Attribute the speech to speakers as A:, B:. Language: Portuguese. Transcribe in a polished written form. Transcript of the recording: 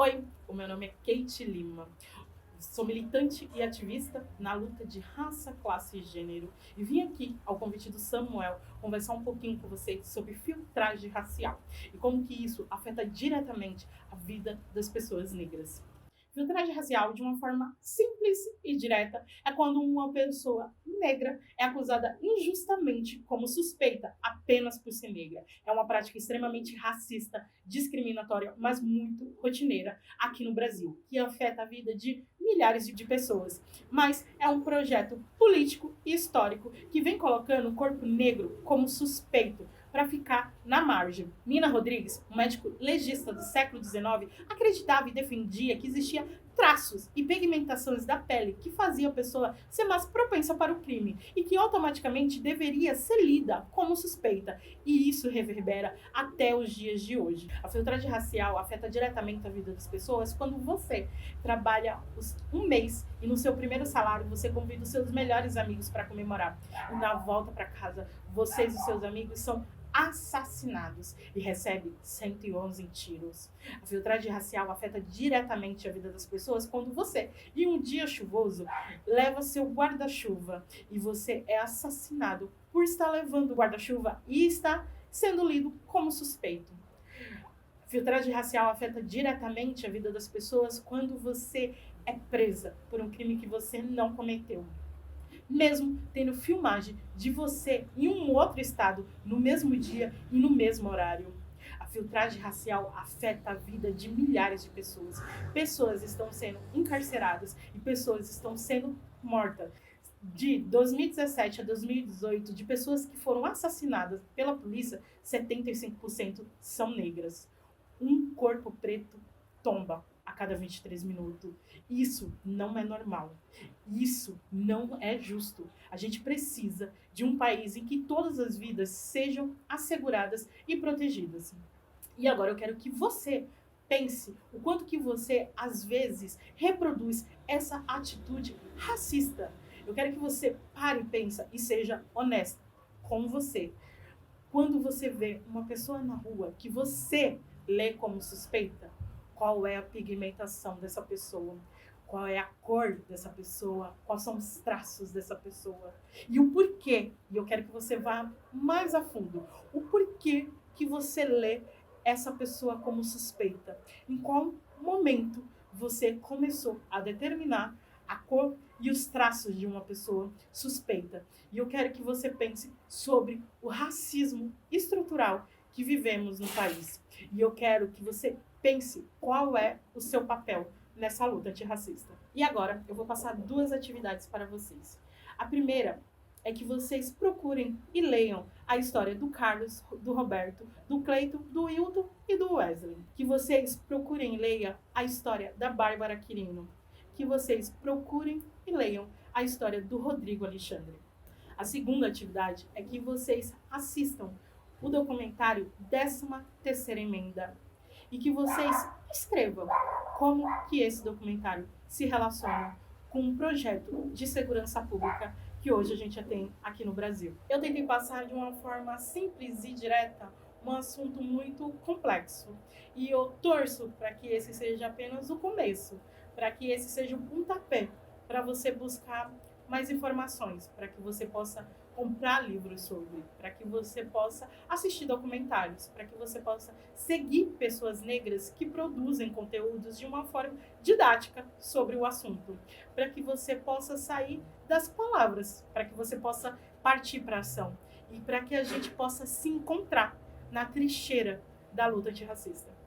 A: Oi, o meu nome é Kate Lima. Sou militante e ativista na luta de raça, classe e gênero. E vim aqui, ao convite do Samuel, conversar um pouquinho com vocês sobre filtragem racial e como que isso afeta diretamente a vida das pessoas negras. Filtragem racial, de uma forma simples e direta, é quando uma pessoa negra é acusada injustamente como suspeita apenas por ser negra. É uma prática extremamente racista, discriminatória, mas muito rotineira aqui no Brasil, que afeta a vida de milhares de pessoas. Mas é um projeto político e histórico que vem colocando o corpo negro como suspeito para ficar na margem. Nina Rodrigues, um médico legista do século XIX, acreditava e defendia que existia traços e pigmentações da pele que fazia a pessoa ser mais propensa para o crime e que automaticamente deveria ser lida como suspeita. E isso reverbera até os dias de hoje. A filtragem racial afeta diretamente a vida das pessoas quando você trabalha um mês e no seu primeiro salário você convida os seus melhores amigos para comemorar. E na volta para casa, vocês e seus amigos são assassinados e recebe 111 tiros. A filtragem racial afeta diretamente a vida das pessoas quando você, em um dia chuvoso, leva seu guarda-chuva e você é assassinado por estar levando o guarda-chuva e está sendo lido como suspeito. A filtragem racial afeta diretamente a vida das pessoas quando você é presa por um crime que você não cometeu, mesmo tendo filmagem de você em um outro estado, no mesmo dia e no mesmo horário. A filtragem racial afeta a vida de milhares de pessoas. Pessoas estão sendo encarceradas e pessoas estão sendo mortas. De 2017 a 2018, de pessoas que foram assassinadas pela polícia, 75% são negras. Um corpo preto tomba a cada 23 minutos. Isso não é normal. Isso não é justo. A gente precisa de um país em que todas as vidas sejam asseguradas e protegidas. E agora eu quero que você pense o quanto que você, às vezes, reproduz essa atitude racista. Eu quero que você pare e pense e seja honesta com você. Quando você vê uma pessoa na rua que você lê como suspeita, qual é a pigmentação dessa pessoa, qual é a cor dessa pessoa, quais são os traços dessa pessoa e o porquê. E eu quero que você vá mais a fundo. O porquê que você lê essa pessoa como suspeita. Em qual momento você começou a determinar a cor e os traços de uma pessoa suspeita. E eu quero que você pense sobre o racismo estrutural que vivemos no país. E eu quero que você pense qual é o seu papel nessa luta antirracista. E agora eu vou passar duas atividades para vocês. A primeira é que vocês procurem e leiam a história do Carlos, do Roberto, do Cleito, do Wilton e do Wesley. Que vocês procurem e leiam a história da Bárbara Quirino. Que vocês procurem e leiam a história do Rodrigo Alexandre. A segunda atividade é que vocês assistam o documentário 13ª Emenda e que vocês escrevam como que esse documentário se relaciona com um projeto de segurança pública que hoje a gente já tem aqui no Brasil. Eu tentei passar de uma forma simples e direta um assunto muito complexo e eu torço para que esse seja apenas o começo, para que esse seja um pontapé para você buscar mais informações, para que você possa comprar livros sobre, para que você possa assistir documentários, para que você possa seguir pessoas negras que produzem conteúdos de uma forma didática sobre o assunto, para que você possa sair das palavras, para que você possa partir para a ação e para que a gente possa se encontrar na trincheira da luta antirracista.